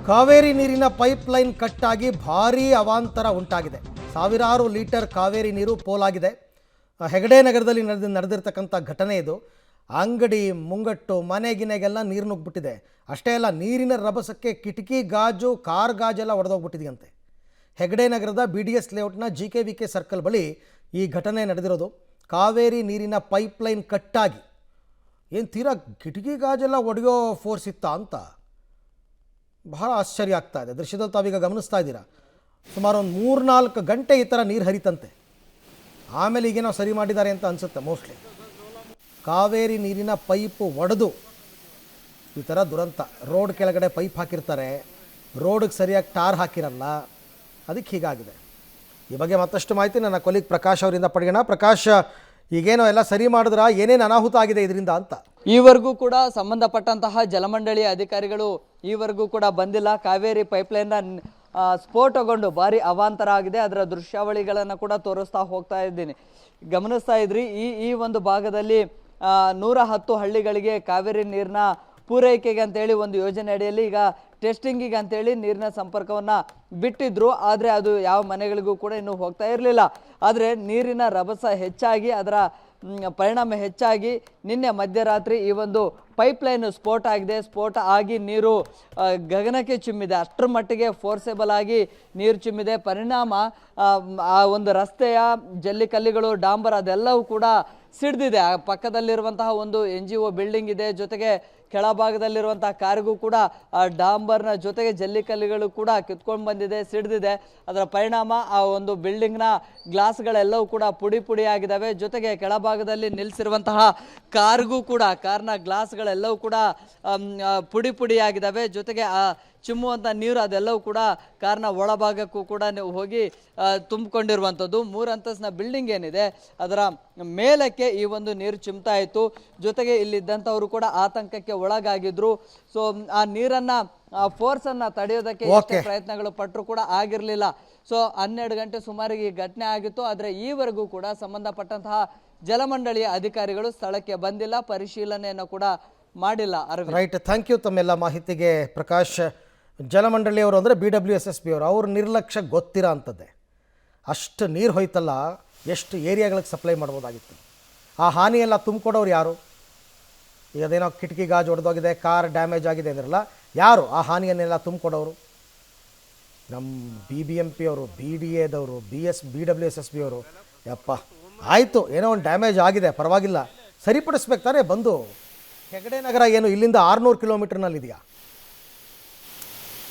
ಕಾವೇರಿ ನೀರಿನ ಪೈಪ್ಲೈನ್ ಕಟ್ಟಾಗಿ ಭಾರೀ ಅವಾಂತರ ಉಂಟಾಗಿದೆ. ಸಾವಿರಾರು ಲೀಟರ್ ಕಾವೇರಿ ನೀರು ಪೋಲಾಗಿದೆ. ಹೆಗಡೆ ನಗರದಲ್ಲಿ ನಡೆದಿರ್ತಕ್ಕಂಥ ಘಟನೆ ಇದು. ಅಂಗಡಿ ಮುಂಗಟ್ಟು ಮನೆಗಿನೆಗೆಲ್ಲ ನೀರು ನುಗ್ಗಿಬಿಟ್ಟಿದೆ. ಅಷ್ಟೇ ಅಲ್ಲ, ನೀರಿನ ರಭಸಕ್ಕೆ ಕಿಟಕಿ ಗಾಜು ಕಾರ್ ಗಾಜೆಲ್ಲ ಒಡೆದೋಗ್ಬಿಟ್ಟಿದೆಯಂತೆ. ಹೆಗಡೆ ನಗರದ BDS ಲೇಔಟ್ನ GKVK ಸರ್ಕಲ್ ಬಳಿ ಈ ಘಟನೆ ನಡೆದಿರೋದು. ಕಾವೇರಿ ನೀರಿನ ಪೈಪ್ಲೈನ್ ಕಟ್ಟಾಗಿ ಏನು ತೀರಾ ಕಿಟಕಿ ಗಾಜೆಲ್ಲ ಒಡೆಯೋ ಫೋರ್ಸ್ ಇತ್ತಾ ಅಂತ ಬಹಳ ಆಶ್ಚರ್ಯ ಆಗ್ತಾ ಇದೆ. ದೃಶ್ಯದಲ್ಲಿ ತಾವೀಗ ಗಮನಿಸ್ತಾ ಇದ್ದೀರಾ. ಸುಮಾರು ಒಂದು 3-4 ಗಂಟೆ ಈ ಥರ ನೀರು ಹರಿತಂತೆ. ಆಮೇಲೆ ಈಗೇನೋ ಸರಿ ಮಾಡಿದ್ದಾರೆ ಅಂತ ಅನಿಸುತ್ತೆ ಮೋಸ್ಟ್ಲಿ. ಕಾವೇರಿ ನೀರಿನ ಪೈಪು ಒಡೆದು ಈ ಥರ ದುರಂತ. ರೋಡ್ ಕೆಳಗಡೆ ಪೈಪ್ ಹಾಕಿರ್ತಾರೆ, ರೋಡಿಗೆ ಸರಿಯಾಗಿ ಟಾರ್ ಹಾಕಿರಲ್ಲ, ಅದಕ್ಕೆ ಹೀಗಾಗಿದೆ. ಈ ಬಗ್ಗೆ ಮತ್ತಷ್ಟು ಮಾಹಿತಿ ನನ್ನ ಕೊಲೀಗ್ ಪ್ರಕಾಶ್ ಅವರಿಂದ ಪಡೆಯೋಣ. ಪ್ರಕಾಶ್, ಈಗೇನೋ ಎಲ್ಲ ಸರಿ ಮಾಡಿದ್ರ, ಏನೇನು ಅನಾಹುತ ಆಗಿದೆ ಇದರಿಂದ ಅಂತ? ಈವರೆಗೂ ಕೂಡ ಸಂಬಂಧಪಟ್ಟಂತಹ ಜಲಮಂಡಳಿ ಅಧಿಕಾರಿಗಳು ಈವರೆಗೂ ಕೂಡ ಬಂದಿಲ್ಲ. ಕಾವೇರಿ ಪೈಪ್ಲೈನ್ನ ಸ್ಫೋಟಗೊಂಡು ಭಾರಿ ಅವಾಂತರ ಆಗಿದೆ. ಅದರ ದೃಶ್ಯಾವಳಿಗಳನ್ನು ಕೂಡ ತೋರಿಸ್ತಾ ಹೋಗ್ತಾ ಇದ್ದೀನಿ. ಗಮನಿಸ್ತಾ ಇದ್ರಿ, ಈ ಒಂದು ಭಾಗದಲ್ಲಿ 110 ಹಳ್ಳಿಗಳಿಗೆ ಕಾವೇರಿ ನೀರಿನ ಪೂರೈಕೆಗೆ ಅಂತೇಳಿ ಒಂದು ಯೋಜನೆ ಅಡಿಯಲ್ಲಿ ಈಗ ಟೆಸ್ಟಿಂಗಿಗೆ ಅಂತೇಳಿ ನೀರಿನ ಸಂಪರ್ಕವನ್ನು ಬಿಟ್ಟಿದ್ರು. ಆದರೆ ಅದು ಯಾವ ಮನೆಗಳಿಗೂ ಕೂಡ ಇನ್ನೂ ಹೋಗ್ತಾ ಇರಲಿಲ್ಲ. ಆದರೆ ನೀರಿನ ರಭಸ ಹೆಚ್ಚಾಗಿ, ಅದರ ಪರಿಣಾಮ ಹೆಚ್ಚಾಗಿ ನಿನ್ನೆ ಮಧ್ಯರಾತ್ರಿ ಈ ಒಂದು ಪೈಪ್ಲೈನ್ ಸ್ಫೋಟ ಆಗಿದೆ. ಸ್ಫೋಟ ಆಗಿ ನೀರು ಗಗನಕ್ಕೆ ಚಿಮ್ಮಿದೆ. ಅಷ್ಟರ ಮಟ್ಟಿಗೆ ಫೋರ್ಸೇಬಲ್ ಆಗಿ ನೀರು ಚಿಮ್ಮಿದೆ. ಪರಿಣಾಮ ಆ ಒಂದು ರಸ್ತೆಯ ಜಲ್ಲಿಕಲ್ಲಿಗಳು, ಡಾಂಬರ್ ಅದೆಲ್ಲವೂ ಕೂಡ ಸಿಡ್ದಿದೆ. ಆ ಪಕ್ಕದಲ್ಲಿರುವಂತಹ ಒಂದು NGO ಬಿಲ್ಡಿಂಗ್ ಇದೆ, ಜೊತೆಗೆ ಕೆಳಭಾಗದಲ್ಲಿರುವಂತಹ ಕಾರಿಗೂ ಕೂಡ ಆ ಡಾಂಬರ್ನ ಜೊತೆಗೆ ಜಲ್ಲಿಕಲ್ಲಿಗಳು ಕೂಡ ಕಿತ್ಕೊಂಡು ಬಂದಿದೆ, ಸಿಡ್ದಿದೆ. ಅದರ ಪರಿಣಾಮ ಆ ಒಂದು ಬಿಲ್ಡಿಂಗ್ನ ಗ್ಲಾಸ್ಗಳೆಲ್ಲವೂ ಕೂಡ ಪುಡಿ ಪುಡಿ ಆಗಿದ್ದಾವೆ. ಜೊತೆಗೆ ಕೆಳಭಾಗದಲ್ಲಿ ನಿಲ್ಲಿಸಿರುವಂತಹ ಕಾರ್ಗೂ ಕೂಡ, ಕಾರ್ನ ಗ್ಲಾಸ್ಗಳೆಲ್ಲವೂ ಕೂಡ ಪುಡಿ ಪುಡಿ ಆಗಿದ್ದಾವೆ. ಜೊತೆಗೆ ಆ ಚಿಮ್ಮುವಂಥ ನೀರು ಅದೆಲ್ಲವೂ ಕೂಡ ಕಾರ್ನ ಒಳಭಾಗಕ್ಕೂ ಕೂಡ ಹೋಗಿ ತುಂಬಿಕೊಂಡಿರುವಂಥದ್ದು. 3 ಅಂತಸ್ತಿನ ಬಿಲ್ಡಿಂಗ್ ಏನಿದೆ ಅದರ ಮೇಲಕ್ಕೆ ಈ ಒಂದು ನೀರು ಚಿಮ್ತಾ ಇತ್ತು. ಜೊತೆಗೆ ಇಲ್ಲಿದ್ದಂಥವರು ಕೂಡ ಆತಂಕಕ್ಕೆ ಒಳಗಾಗಿದ್ರು. ಸೊ ಆ ನೀರನ್ನು ಫೋರ್ಸನ್ನು ತಡೆಯೋದಕ್ಕೆ ಎಷ್ಟೇ ಪ್ರಯತ್ನಗಳು ಪಟ್ಟರು ಕೂಡ ಆಗಿರಲಿಲ್ಲ. ಸೊ 12 ಗಂಟೆ ಸುಮಾರಿಗೆ ಈ ಘಟನೆ ಆಗಿತ್ತು. ಆದರೆ ಈವರೆಗೂ ಕೂಡ ಸಂಬಂಧಪಟ್ಟಂತಹ ಜಲಮಂಡಳಿಯ ಅಧಿಕಾರಿಗಳು ಸ್ಥಳಕ್ಕೆ ಬಂದಿಲ್ಲ, ಪರಿಶೀಲನೆಯನ್ನು ಕೂಡ ಮಾಡಿಲ್ಲ. ರೈಟ್, ಥ್ಯಾಂಕ್ ಯು ತಮ್ಮೆಲ್ಲ ಮಾಹಿತಿಗೆ ಪ್ರಕಾಶ್. ಜಲಮಂಡಳಿಯವರು ಅಂದರೆ BWSSB ಅವರು, ಅವ್ರ ನಿರ್ಲಕ್ಷ್ಯ ಗೊತ್ತಿರೋ ಅಂಥದ್ದೇ. ಅಷ್ಟು ನೀರು ಹೋಯ್ತಲ್ಲ, ಎಷ್ಟು ಏರಿಯಾಗಳಿಗೆ ಸಪ್ಲೈ ಮಾಡ್ಬೋದಾಗಿತ್ತು. ಆ ಹಾನಿಯೆಲ್ಲ ತುಂಬಿಕೊಡೋರು ಯಾರು? ಈಗ ಅದೇನೋ ಕಿಟಕಿ ಗಾಜು ಒಡೆದೋಗಿದೆ, ಕಾರ್ ಡ್ಯಾಮೇಜ್ ಆಗಿದೆ ಅಂದ್ರಲ್ಲ, ಯಾರು ಆ ಹಾನಿಯನ್ನೆಲ್ಲ ತುಂಬಿಕೊಡೋರು? ನಮ್ಮ BBMP ಅವರು, BDAದವರು, BWSSB ಅವರು. ಯಪ್ಪ, ಆಯಿತು, ಏನೋ ಒಂದು ಡ್ಯಾಮೇಜ್ ಆಗಿದೆ, ಪರವಾಗಿಲ್ಲ, ಸರಿಪಡಿಸ್ಬೇಕು ತಾನೇ ಬಂದು. ಹೆಗಡೆ ನಗರ ಏನು ಇಲ್ಲಿಂದ 600 ಕಿಲೋಮೀಟರ್ನಲ್ಲಿದೆಯಾ?